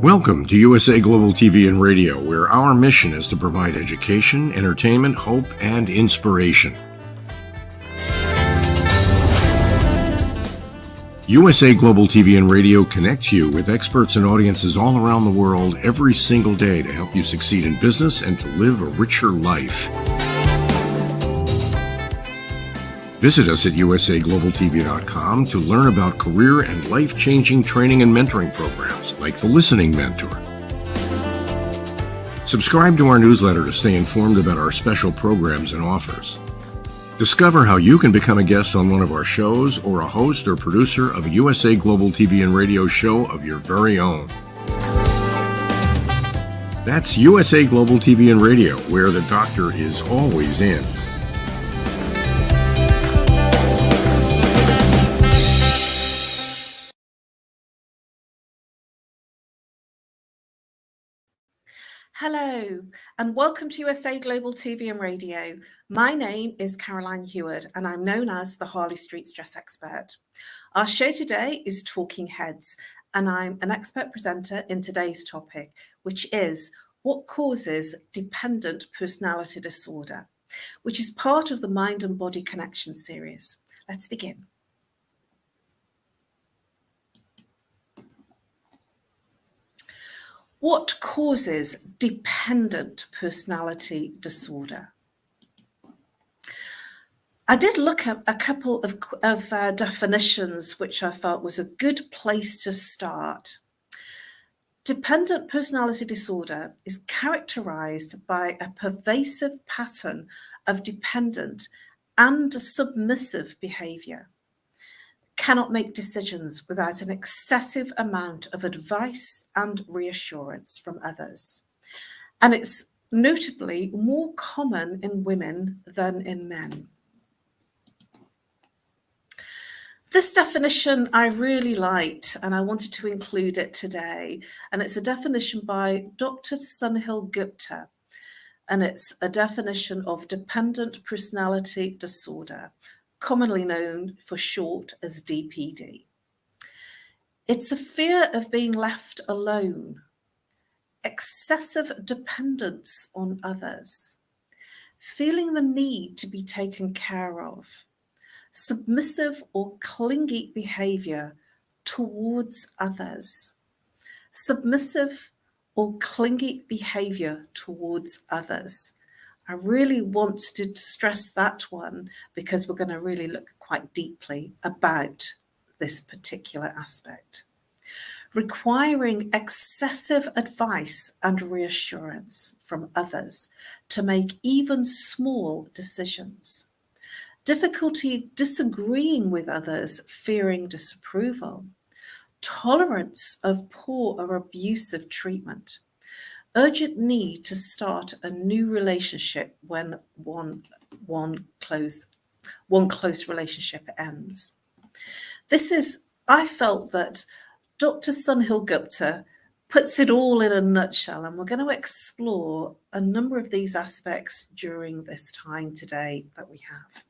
Welcome to USA Global TV and Radio, where our mission is to provide education, entertainment, hope, and inspiration. USA Global TV and Radio connects you with experts and audiences all around the world every single day to help you succeed in business and to live a richer life. Visit us at usaglobaltv.com to learn about career and life-changing training and mentoring programs like the Listening Mentor. Subscribe to our newsletter to stay informed about our special programs and offers. Discover how you can become a guest on one of our shows or a host or producer of a USA Global TV and Radio show of your very own. That's USA Global TV and Radio, where the doctor is always in. Hello, and welcome to USA Global TV and Radio. My name is Caroline Heward, and I'm known as the Harley Street Stress Expert. Our show today is Talking Heads, and I'm an expert presenter in today's topic, which is what causes dependent personality disorder, which is part of the Mind and Body Connection series. Let's begin. What causes dependent personality disorder? I did look at a couple of definitions which I felt was a good place to start. Dependent personality disorder is characterized by a pervasive pattern of dependent and submissive behavior. Cannot make decisions without an excessive amount of advice and reassurance from others. And it's notably more common in women than in men. This definition I really liked, and I wanted to include it today. And it's a definition by Dr. SUNHIL GUPTA. And it's a definition of dependent personality disorder, commonly known for short as DPD. It's a fear of being left alone, excessive dependence on others, feeling the need to be taken care of, submissive or clingy behavior towards others, submissive or clingy behavior towards others. I really want to stress that one because we're going to really look quite deeply about this particular aspect. Requiring excessive advice and reassurance from others to make even small decisions. Difficulty disagreeing with others, fearing disapproval. Tolerance of poor or abusive treatment. Urgent need to start a new relationship when one close relationship ends. I felt that Dr. SUNHIL GUPTA puts it all in a nutshell, and we're going to explore a number of these aspects during this time today that we have.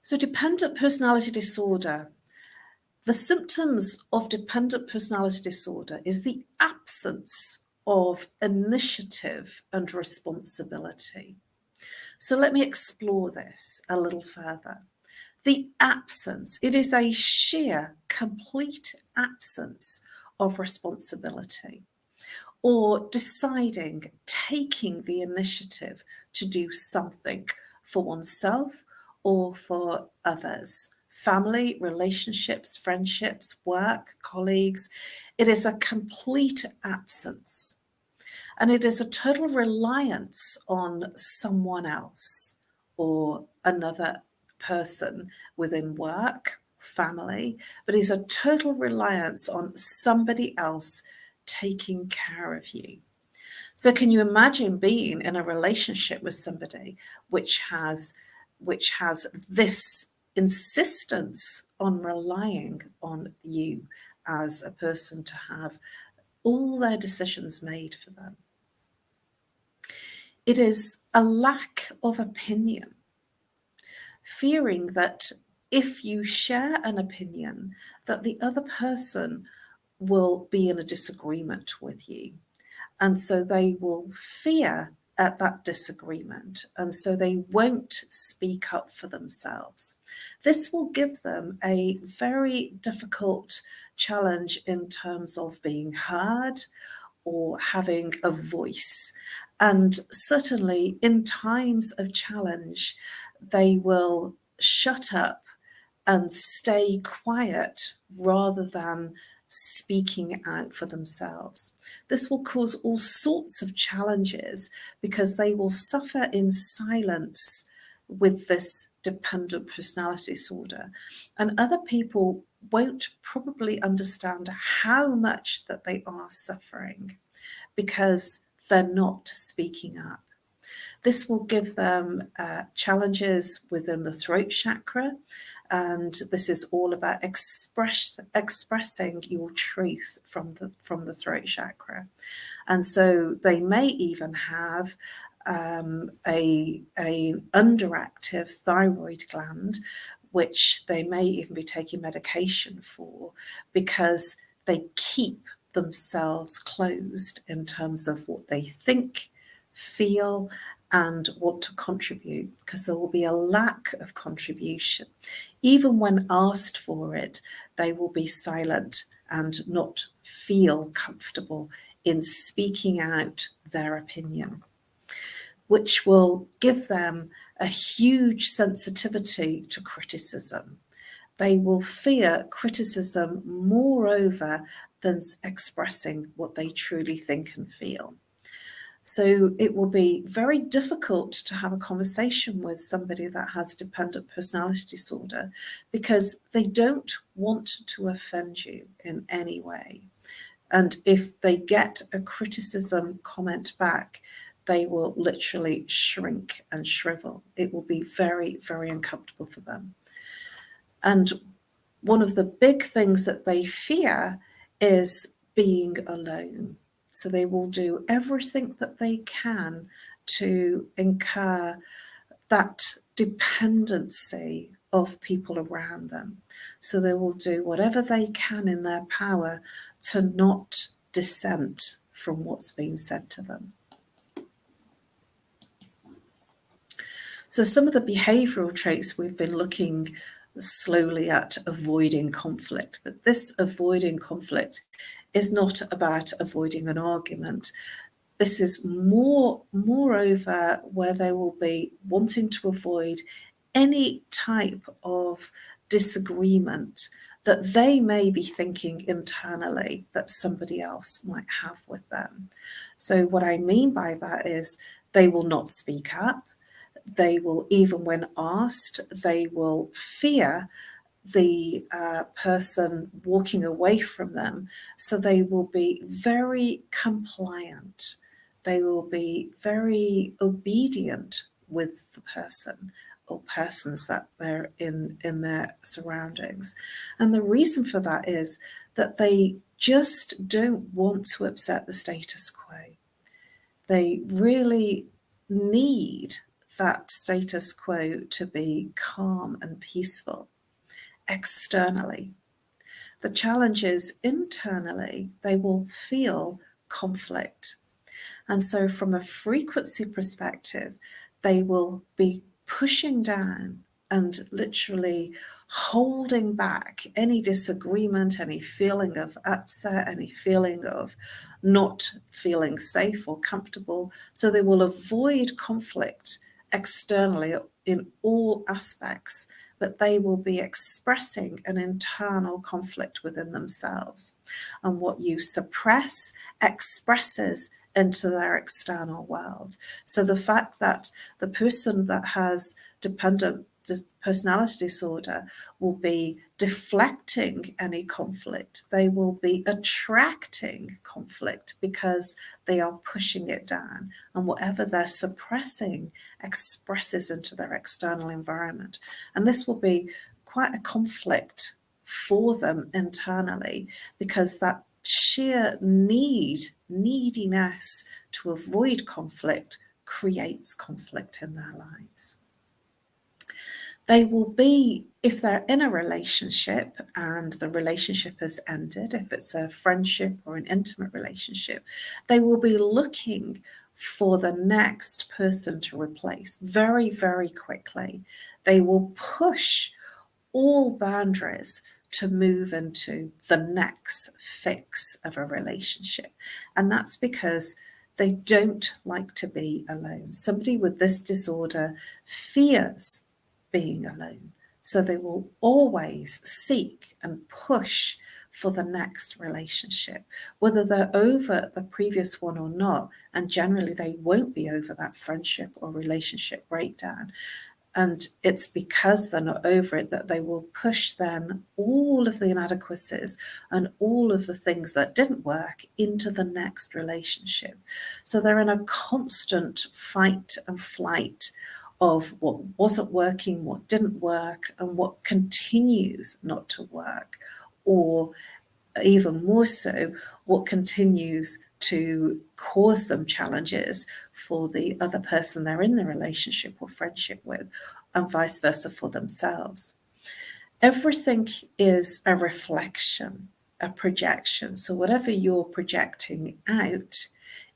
So dependent personality disorder. The symptoms of dependent personality disorder is the absence of initiative and responsibility. So let me explore this a little further. The absence, it is a sheer, complete absence of responsibility or deciding, taking the initiative to do something for oneself or for others. Family, relationships, friendships, work, colleagues. It is a complete absence. And it is a total reliance on someone else or another person within work, family, but it's a total reliance on somebody else taking care of you. So can you imagine being in a relationship with somebody which has this insistence on relying on you as a person to have all their decisions made for them? It is a lack of opinion, fearing that if you share an opinion, that the other person will be in a disagreement with you. And so they will fear at that disagreement, and so they won't speak up for themselves. This will give them a very difficult challenge in terms of being heard or having a voice. And certainly in times of challenge, they will shut up and stay quiet rather than speaking out for themselves. This will cause all sorts of challenges because they will suffer in silence with this dependent personality disorder. And other people won't probably understand how much that they are suffering because they're not speaking up. This will give them challenges within the throat chakra, and this is all about expressing your truth from the throat chakra. And so they may even have a underactive thyroid gland, which they may even be taking medication for, because they keep themselves closed in terms of what they think, feel, and want to contribute, because there will be a lack of contribution. Even when asked for it, they will be silent and not feel comfortable in speaking out their opinion, which will give them a huge sensitivity to criticism. They will fear criticism moreover than expressing what they truly think and feel. So it will be very difficult to have a conversation with somebody that has dependent personality disorder because they don't want to offend you in any way. And if they get a criticism comment back, they will literally shrink and shrivel. It will be very, very uncomfortable for them. And one of the big things that they fear is being alone. So they will do everything that they can to incur that dependency of people around them. So they will do whatever they can in their power to not dissent from what's being said to them. So some of the behavioural traits we've been looking slowly at avoiding conflict, but this avoiding conflict is not about avoiding an argument. This is moreover where they will be wanting to avoid any type of disagreement that they may be thinking internally that somebody else might have with them. So what I mean by that is they will not speak up. They will, even when asked, they will fear the person walking away from them. So they will be very compliant. They will be very obedient with the person or persons that they're in their surroundings. And the reason for that is that they just don't want to upset the status quo. They really need that status quo to be calm and peaceful. Externally, the challenge is internally, they will feel conflict. And so from a frequency perspective, they will be pushing down and literally holding back any disagreement, any feeling of upset, any feeling of not feeling safe or comfortable. So they will avoid conflict externally in all aspects, but they will be expressing an internal conflict within themselves. And what you suppress expresses into their external world. So the fact that the person that has dependent personality disorder will be deflecting any conflict, they will be attracting conflict because they are pushing it down, and whatever they're suppressing expresses into their external environment. And this will be quite a conflict for them internally, because that sheer neediness to avoid conflict creates conflict in their lives. They will be, if they're in a relationship and the relationship has ended, if it's a friendship or an intimate relationship, they will be looking for the next person to replace very, very quickly. They will push all boundaries to move into the next fix of a relationship. And that's because they don't like to be alone. Somebody with this disorder fears being alone. So they will always seek and push for the next relationship, whether they're over the previous one or not. And generally, they won't be over that friendship or relationship breakdown. And it's because they're not over it that they will push then all of the inadequacies and all of the things that didn't work into the next relationship. So they're in a constant fight and flight of what wasn't working, what didn't work, and what continues not to work, or even more so, what continues to cause them challenges for the other person they're in the relationship or friendship with, and vice versa for themselves. Everything is a reflection, a projection. So whatever you're projecting out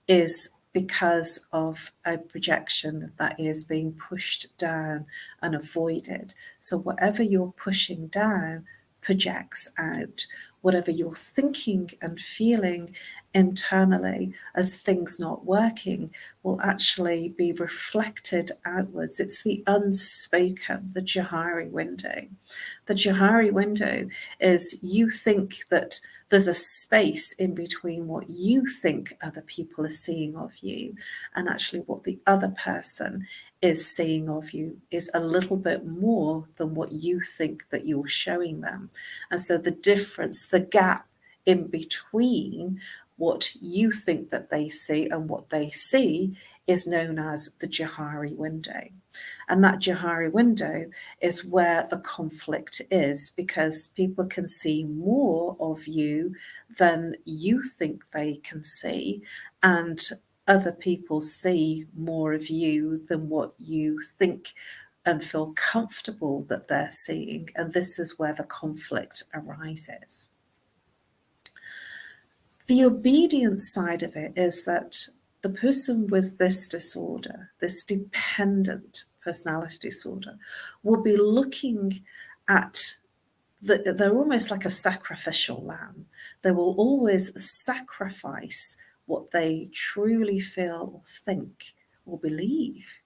is because of a projection that is being pushed down and avoided. So whatever you're pushing down projects out. Whatever you're thinking and feeling internally as things not working will actually be reflected outwards. It's the unspoken, the Johari window. The Johari window is you think that there's a space in between what you think other people are seeing of you and actually what the other person is seeing of you is a little bit more than what you think that you're showing them. And so the difference, the gap in between what you think that they see and what they see is known as the Johari window. And that Johari window is where the conflict is, because people can see more of you than you think they can see, and other people see more of you than what you think and feel comfortable that they're seeing. And this is where the conflict arises. The obedience side of it is that the person with this disorder, this dependent personality disorder, will be looking at they're almost like a sacrificial lamb. They will always sacrifice what they truly feel or think or believe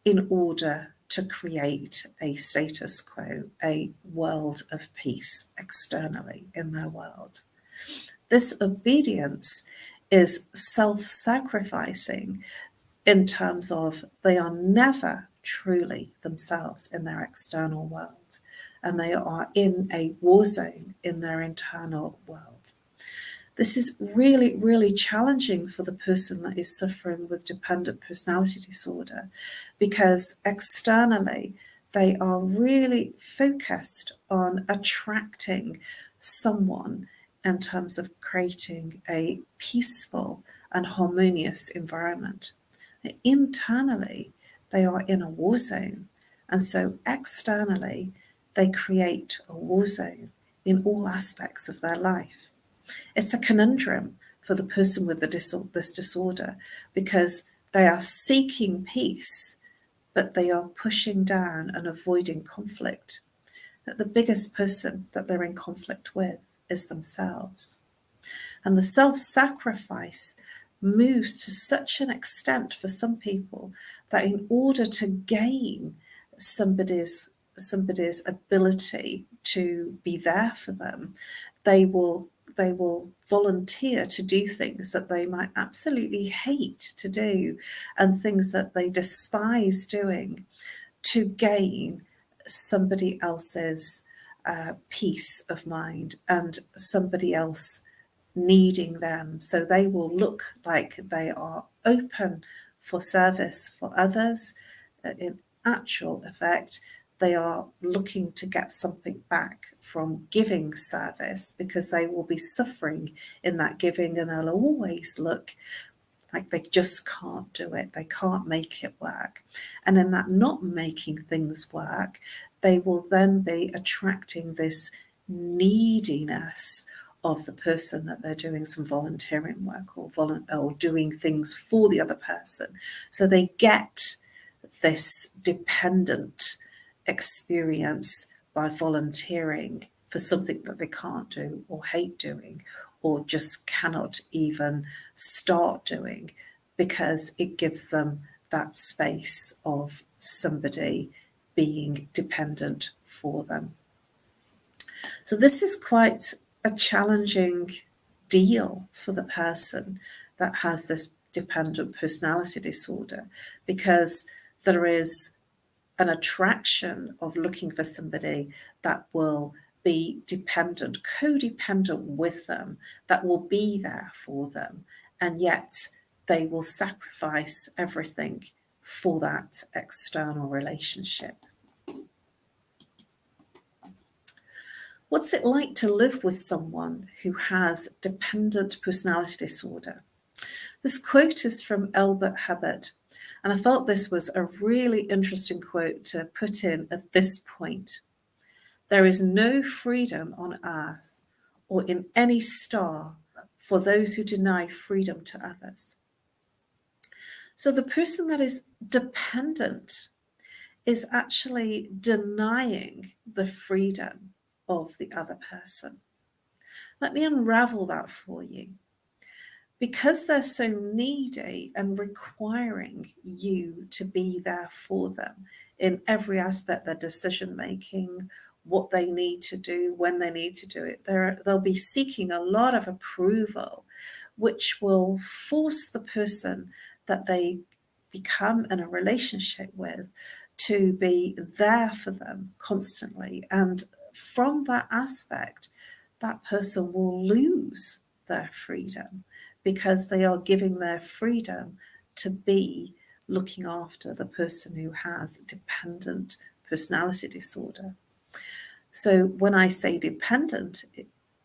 in order to create a status quo, a world of peace externally in their world. This obedience is self-sacrificing in terms of they are never truly themselves in their external world, and they are in a war zone in their internal world. This is really, really challenging for the person that is suffering with dependent personality disorder, because externally they are really focused on attracting someone in terms of creating a peaceful and harmonious environment. Internally, they are in a war zone, and so externally, they create a war zone in all aspects of their life. It's a conundrum for the person with this disorder, because they are seeking peace, but they are pushing down and avoiding conflict. That the biggest person that they're in conflict with is themselves. And the self-sacrifice moves to such an extent for some people that in order to gain somebody's ability to be there for them, they will volunteer to do things that they might absolutely hate to do and things that they despise doing to gain somebody else's peace of mind and somebody else needing them. So they will look like they are open for service for others. In actual effect, they are looking to get something back from giving service, because they will be suffering in that giving, and they'll always look like they just can't do it. They can't make it work. And in that not making things work, they will then be attracting this neediness of the person that they're doing some volunteering work or doing things for the other person. So they get this dependent experience by volunteering for something that they can't do or hate doing or just cannot even start doing, because it gives them that space of somebody being dependent for them. So this is quite a challenging deal for the person that has this dependent personality disorder, because there is an attraction of looking for somebody that will be dependent, codependent with them, that will be there for them, and yet they will sacrifice everything for that external relationship. What's it like to live with someone who has dependent personality disorder? This quote is from Albert Hubbard, and I felt this was a really interesting quote to put in at this point. There is no freedom on earth or in any star for those who deny freedom to others. So the person that is dependent is actually denying the freedom of the other person. Let me unravel that for you. Because they're so needy and requiring you to be there for them in every aspect, their decision making, what they need to do, when they need to do it, they'll be seeking a lot of approval, which will force the person that they become in a relationship with to be there for them constantly. And from that aspect, that person will lose their freedom, because they are giving their freedom to be looking after the person who has dependent personality disorder. So when I say dependent,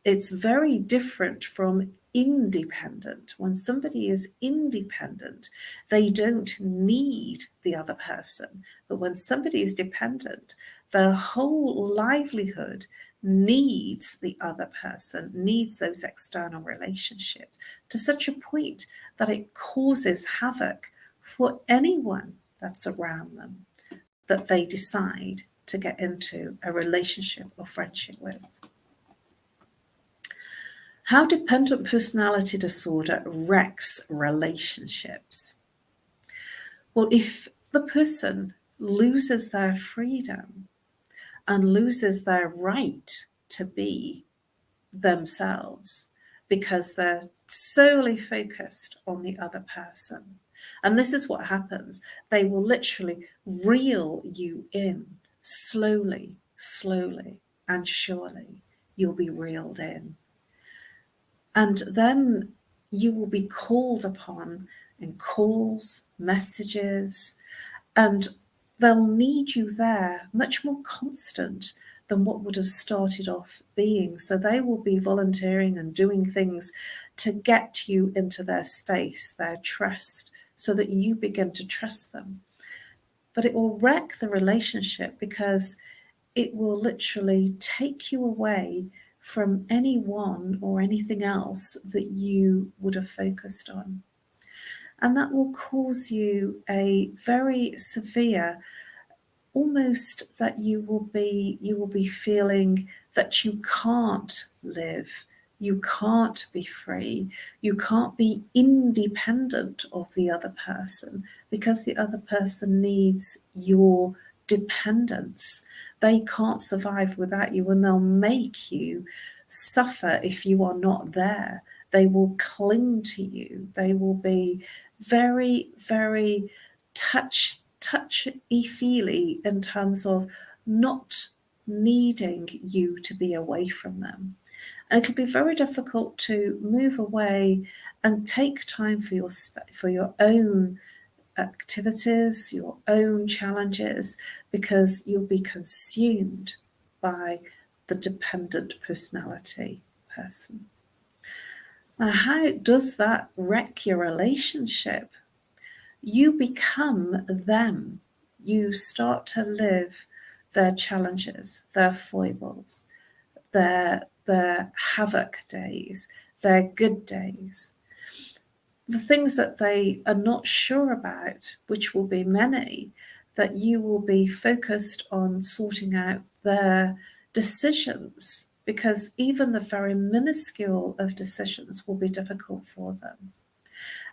it's very different from independent. When somebody is independent, they don't need the other person. But when somebody is dependent, their whole livelihood needs the other person, needs those external relationships to such a point that it causes havoc for anyone that's around them that they decide to get into a relationship or friendship with. How dependent personality disorder wrecks relationships. Well, if the person loses their freedom and loses their right to be themselves because they're solely focused on the other person, and this is what happens, they will literally reel you in slowly, and surely you'll be reeled in. And then you will be called upon in calls, messages, and they'll need you there much more constant than what would have started off being. So they will be volunteering and doing things to get you into their space, their trust, so that you begin to trust them. But it will wreck the relationship, because it will literally take you away from anyone or anything else that you would have focused on. And that will cause you a very severe, almost that you will be feeling that you can't live, you can't be free, you can't be independent of the other person, because the other person needs your dependence. They can't survive without you, and they'll make you suffer if you are not there. They will cling to you. They will be very, very touchy-feely in terms of not needing you to be away from them. And it can be very difficult to move away and take time for your own activities, your own challenges, because you'll be consumed by the dependent personality person. Now, how does that wreck your relationship? You become them. You start to live their challenges, their foibles, their havoc days, their good days, the things that they are not sure about, which will be many, that you will be focused on sorting out their decisions, because even the very minuscule of decisions will be difficult for them.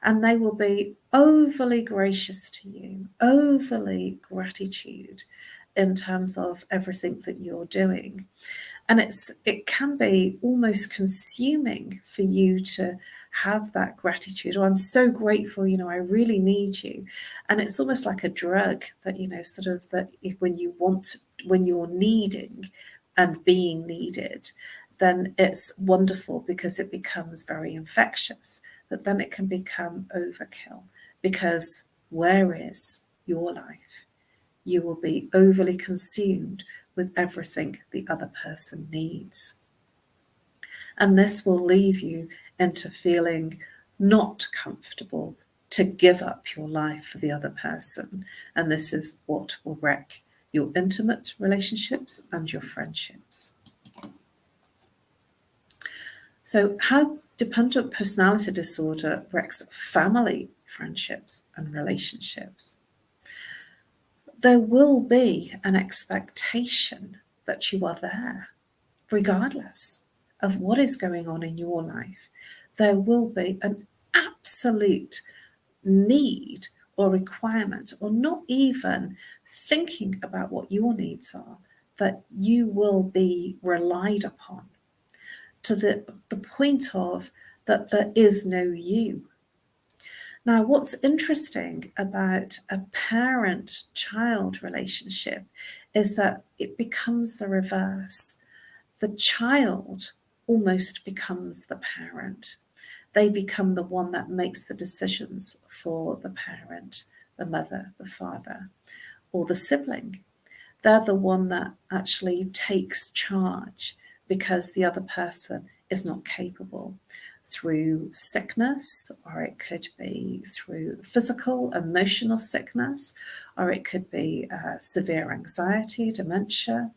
And they will be overly gracious to you, overly gratitude in terms of everything that you're doing. And it can be almost consuming for you to have that gratitude. Oh, I'm so grateful, I really need you. And it's almost like a drug that, sort of that when you're needing and being needed, then it's wonderful because it becomes very infectious, but then it can become overkill, because where is your life? You will be overly consumed with everything the other person needs. And this will leave you into feeling not comfortable to give up your life for the other person. And this is what will wreck your intimate relationships and your friendships. So how dependent personality disorder wrecks family friendships and relationships. There will be an expectation that you are there, regardless of what is going on in your life. There will be an absolute need or requirement, or not even thinking about what your needs are, that you will be relied upon to the point of that there is no you. Now, what's interesting about a parent-child relationship is that it becomes the reverse. The child almost becomes the parent. They become the one that makes the decisions for the parent, the mother, the father, or the sibling. They're the one that actually takes charge because the other person is not capable, through sickness, or it could be through physical, emotional sickness, or it could be severe anxiety, dementia,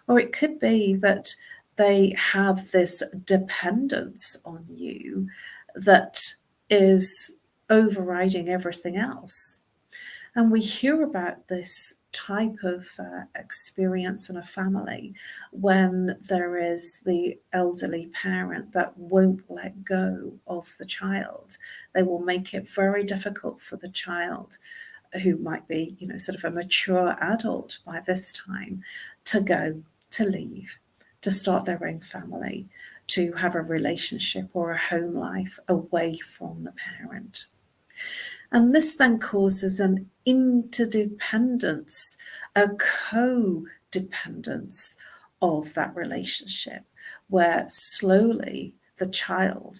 or it could be that they have this dependence on you that is overriding everything else. And we hear about this type of experience in a family when there is the elderly parent that won't let go of the child. They will make it very difficult for the child, who might be, sort of a mature adult by this time, to go, to leave, to start their own family, to have a relationship or a home life away from the parent. And this then causes an interdependence, a co-dependence of that relationship, where slowly the child,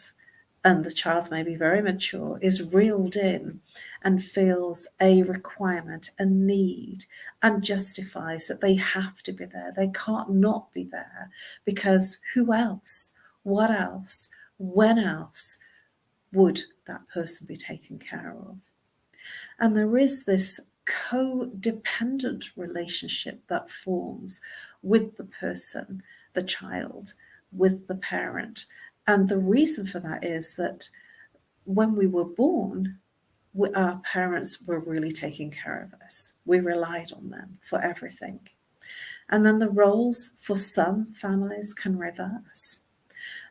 and the child may be very mature, is reeled in and feels a requirement, a need, and justifies that they have to be there. They can't not be there, because who else, what else, when else would that person be taken care of? And there is this codependent relationship that forms with the person, the child, with the parent. And the reason for that is that when we were born, our parents were really taking care of us. We relied on them for everything. And then the roles for some families can reverse.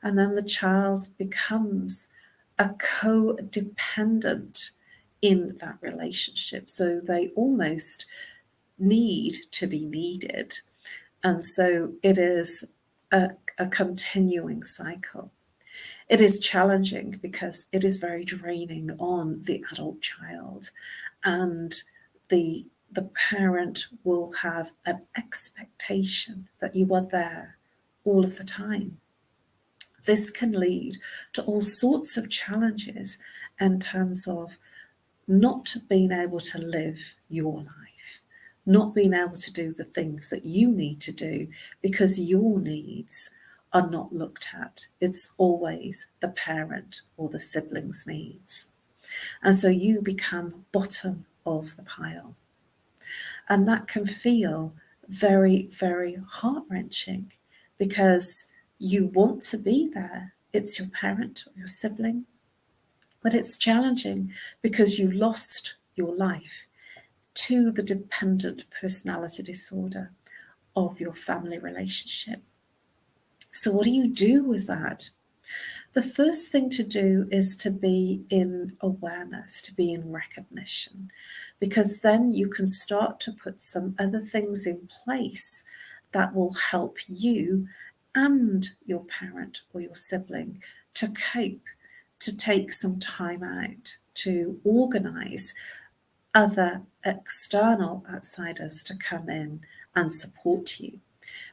And then the child becomes a codependent in that relationship. So they almost need to be needed. And so it is a continuing cycle. It is challenging because it is very draining on the adult child, and the parent will have an expectation that you are there all of the time. This can lead to all sorts of challenges in terms of not being able to live your life, not being able to do the things that you need to do because your needs are not looked at. It's always the parent or the sibling's needs. And so you become bottom of the pile. And that can feel very, very heart-wrenching, because you want to be there. It's your parent or your sibling, but it's challenging because you lost your life to the dependent personality disorder of your family relationship. So what do you do with that? The first thing to do is to be in awareness, to be in recognition, because then you can start to put some other things in place that will help you and your parent or your sibling to cope, to take some time out, to organize other external outsiders to come in and support you,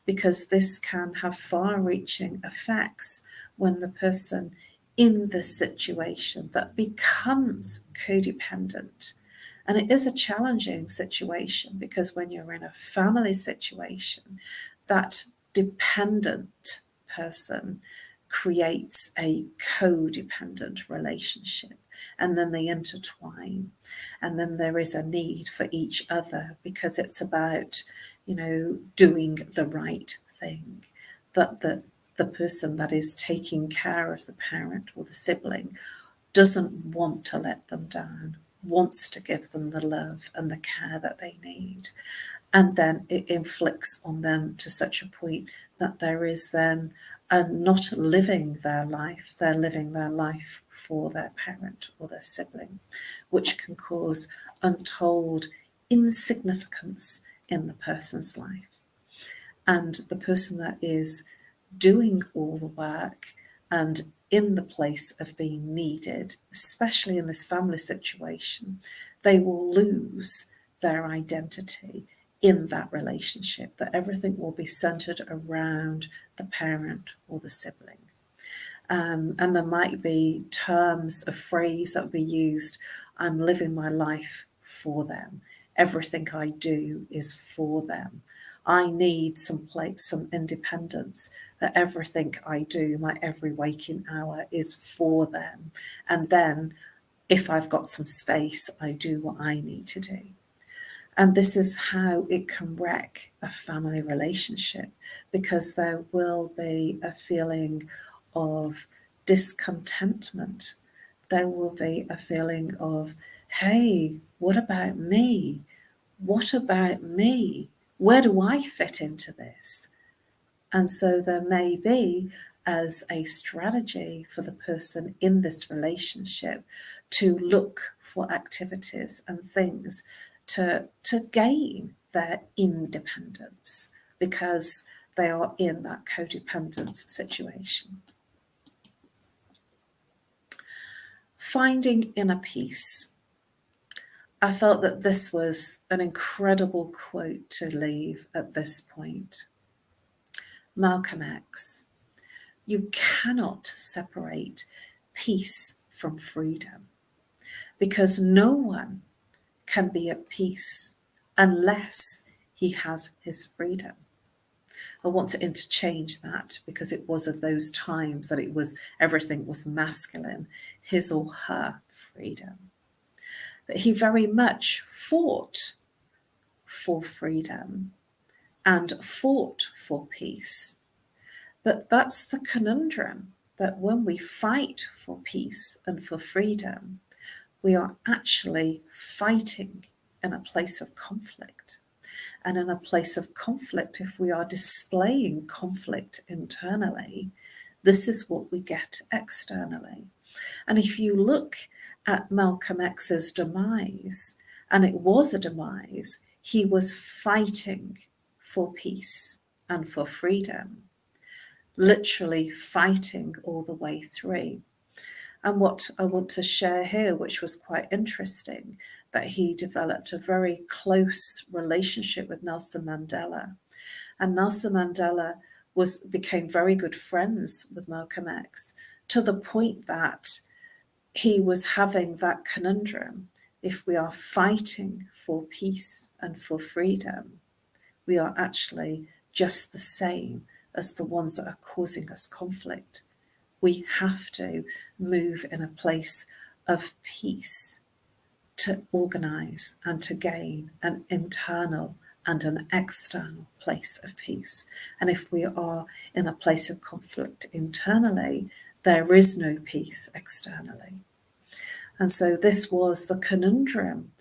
because this can have far-reaching effects when the person in the situation that becomes codependent. And it is a challenging situation, because when you're in a family situation, that dependent person creates a codependent relationship, and then they intertwine, and then there is a need for each other, because it's about, doing the right thing, that the person that is taking care of the parent or the sibling doesn't want to let them down, wants to give them the love and the care that they need. And then it inflicts on them to such a point that there is then not living their life, they're living their life for their parent or their sibling, which can cause untold insignificance in the person's life. And the person that is doing all the work and in the place of being needed, especially in this family situation, they will lose their identity in that relationship, that everything will be centered around the parent or the sibling. And there might be terms of phrase that will be used. I'm living my life for them. Everything I do is for them. I need some independence, that everything I do, my every waking hour, is for them. And then if I've got some space, I do what I need to do. And this is how it can wreck a family relationship, because there will be a feeling of discontentment. There will be a feeling of, hey, what about me? What about me? Where do I fit into this? And so there may be, as a strategy for the person in this relationship, to look for activities and things to gain their independence, because they are in that codependence situation. Finding inner peace. I felt that this was an incredible quote to leave at this point. Malcolm X: you cannot separate peace from freedom, because no one can be at peace unless he has his freedom. I want to interchange that, because it was of those times that everything was masculine, his or her freedom. But he very much fought for freedom and fought for peace. But that's the conundrum, that when we fight for peace and for freedom, we are actually fighting in a place of conflict. And in a place of conflict, if we are displaying conflict internally, this is what we get externally. And if you look at Malcolm X's demise, and it was a demise, he was fighting for peace and for freedom, literally fighting all the way through. And what I want to share here, which was quite interesting, that he developed a very close relationship with Nelson Mandela. And Nelson Mandela became very good friends with Malcolm X, to the point that he was having that conundrum. If we are fighting for peace and for freedom, we are actually just the same as the ones that are causing us conflict. We have to move in a place of peace to organize and to gain an internal and an external place of peace. And if we are in a place of conflict internally, there is no peace externally. And so this was the conundrum,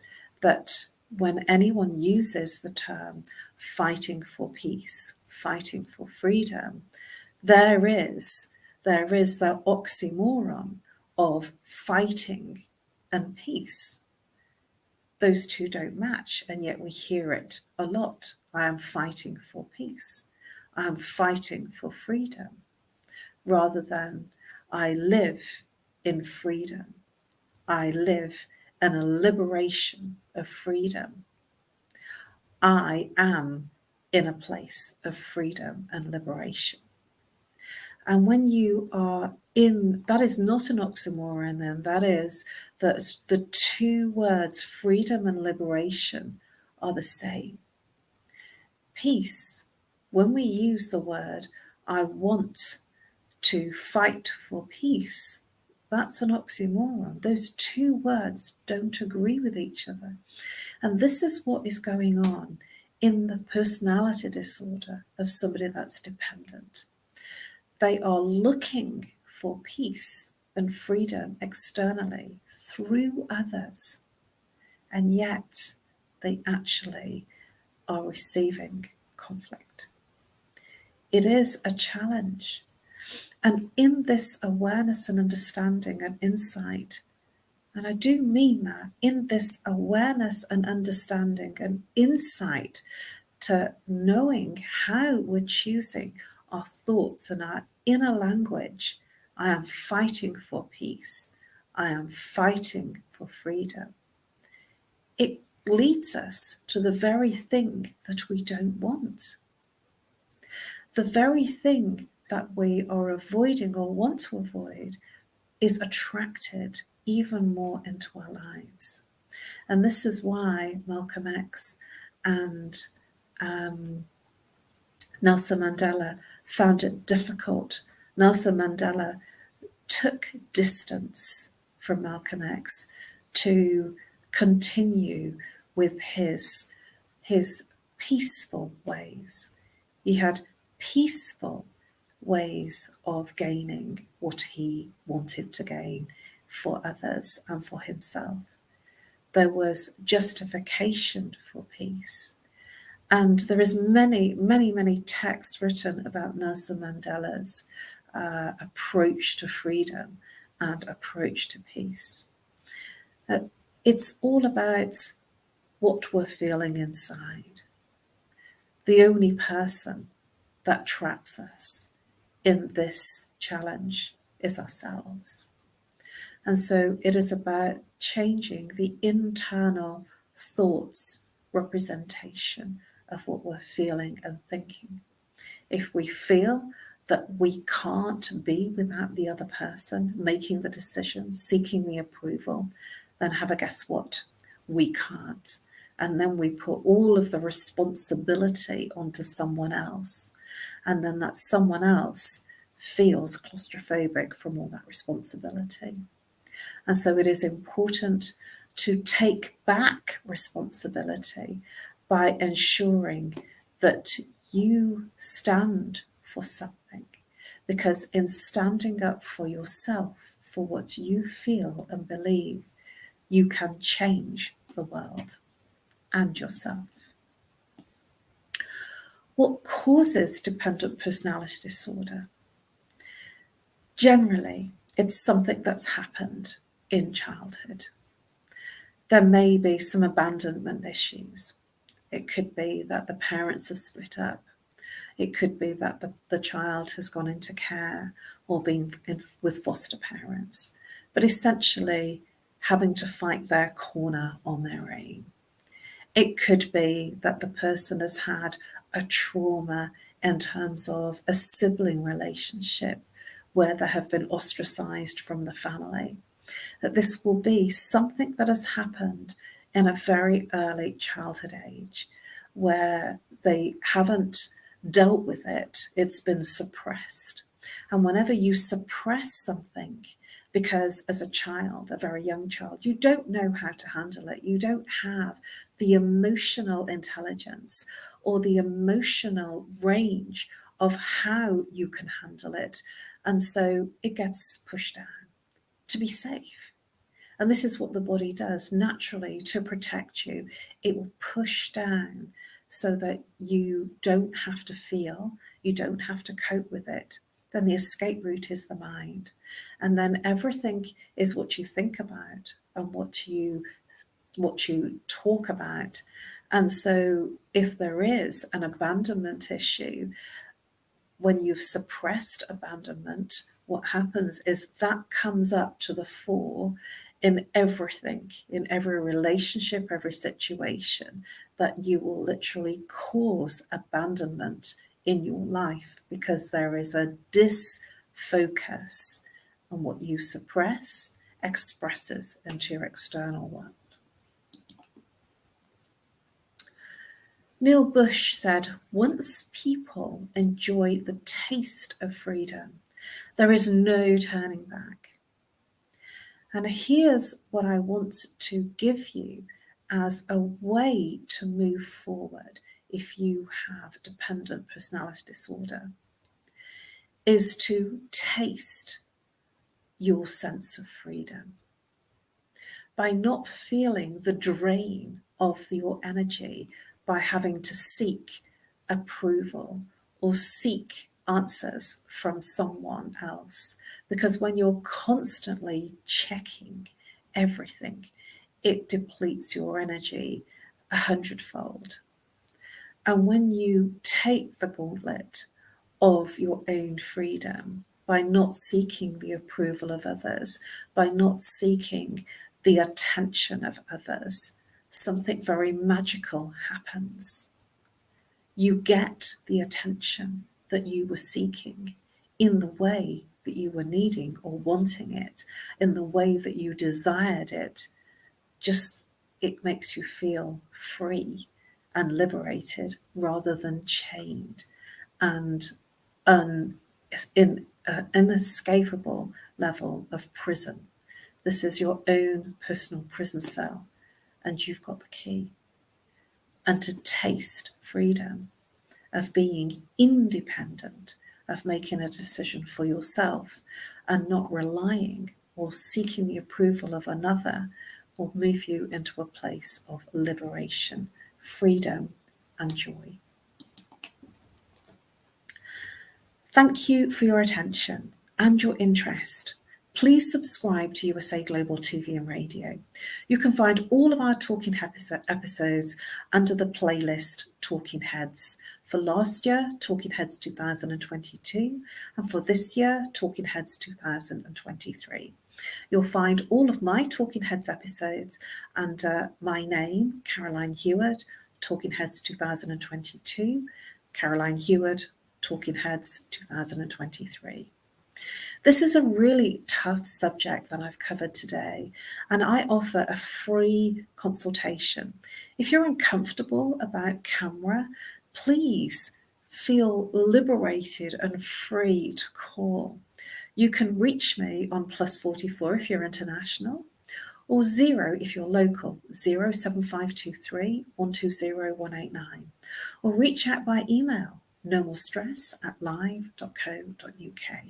that when anyone uses the term fighting for peace, fighting for freedom, there is that oxymoron of fighting and peace. Those two don't match, and yet we hear it a lot. I am fighting for peace. I am fighting for freedom, rather than I live in freedom. I live in a liberation of freedom. I am in a place of freedom and liberation. And when you are in, that is not an oxymoron then, that is that the two words freedom and liberation are the same. Peace, when we use the word, I want to fight for peace, that's an oxymoron. Those two words don't agree with each other. And this is what is going on in the personality disorder of somebody that's dependent. They are looking for peace and freedom externally through others, and yet they actually are receiving conflict. It is a challenge. And in this awareness and understanding and insight, and I do mean that, in this awareness and understanding and insight to knowing how we're choosing our thoughts and our inner language, I am fighting for peace. I am fighting for freedom. It leads us to the very thing that we don't want. The very thing that we are avoiding or want to avoid is attracted even more into our lives. And this is why Malcolm X and Nelson Mandela found it difficult. Nelson Mandela took distance from Malcolm X to continue with his peaceful ways. He had peaceful ways of gaining what he wanted to gain for others and for himself. There was justification for peace. And there is many texts written about Nelson Mandela's approach to freedom and approach to peace. It's all about what we're feeling inside. The only person that traps us in this challenge is ourselves. And so it is about changing the internal thoughts representation of what we're feeling and thinking. If we feel that we can't be without the other person, making the decision, seeking the approval, then have a guess what? We can't. And then we put all of the responsibility onto someone else. And then that someone else feels claustrophobic from all that responsibility. And so it is important to take back responsibility by ensuring that you stand for something. Because in standing up for yourself, for what you feel and believe, you can change the world and yourself. What causes dependent personality disorder? Generally, it's something that's happened in childhood. There may be some abandonment issues. It could be that the parents have split up. It could be that the child has gone into care or been with foster parents, but essentially having to fight their corner on their own. It could be that the person has had a trauma in terms of a sibling relationship where they have been ostracized from the family. That this will be something that has happened in a very early childhood age where they haven't dealt with it. It's been suppressed. And whenever you suppress something, because as a child, a very young child, you don't know how to handle it. You don't have the emotional intelligence or the emotional range of how you can handle it. And so it gets pushed down to be safe. And this is what the body does naturally to protect you. It will push down so that you don't have to feel, you don't have to cope with it. Then the escape route is the mind. And then everything is what you think about and what you talk about. And so if there is an abandonment issue, when you've suppressed abandonment, what happens is that comes up to the fore in everything, in every relationship, every situation, that you will literally cause abandonment in your life because there is a disfocus on what you suppress expresses into your external world. Neil Bush said, once people enjoy the taste of freedom, there is no turning back. And here's what I want to give you as a way to move forward if you have dependent personality disorder, is to taste your sense of freedom by not feeling the drain of your energy by having to seek approval or seek answers from someone else. Because when you're constantly checking everything, it depletes your energy 100-fold. And when you take the gauntlet of your own freedom by not seeking the approval of others, by not seeking the attention of others, something very magical happens. You get the attention that you were seeking in the way that you were needing or wanting it, in the way that you desired it. Just, it makes you feel free and liberated rather than chained and in an inescapable level of prison. This is your own personal prison cell, and you've got the key. And to taste freedom of being independent, of making a decision for yourself and not relying or seeking the approval of another, will move you into a place of liberation, freedom, and joy. Thank you for your attention and your interest. Please subscribe to USA Global TV and Radio. You can find all of our Talking Heads episodes under the playlist Talking Heads. For last year, Talking Heads 2022, and for this year, Talking Heads 2023. You'll find all of my Talking Heads episodes under my name, Caroline Heward, Talking Heads 2022, Caroline Heward, Talking Heads 2023. This is a really tough subject that I've covered today, and I offer a free consultation. If you're uncomfortable about camera, please feel liberated and free to call. You can reach me on +44 if you're international, or 0 if you're local, 07523 120 189, or reach out by email, nomorestress@live.co.uk.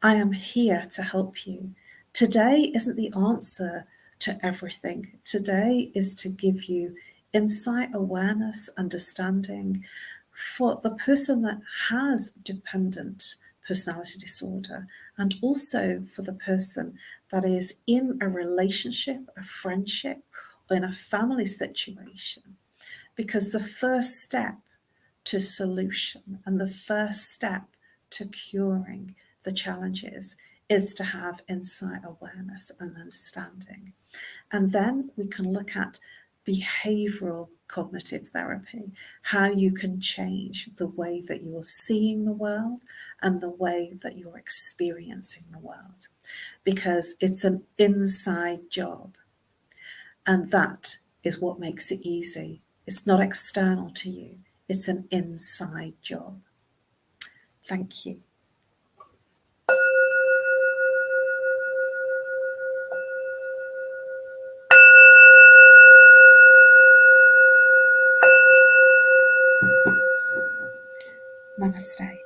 I am here to help you. Today isn't the answer to everything. Today is to give you insight, awareness, understanding for the person that has dependent personality disorder, and also for the person that is in a relationship, a friendship, or in a family situation. Because the first step to solution and the first step to curing the challenges is to have insight, awareness, and understanding. And then we can look at behavioral cognitive therapy, how you can change the way that you're seeing the world and the way that you're experiencing the world, because it's an inside job. And that is what makes it easy. It's not external to you. It's an inside job. Thank you. Namaste.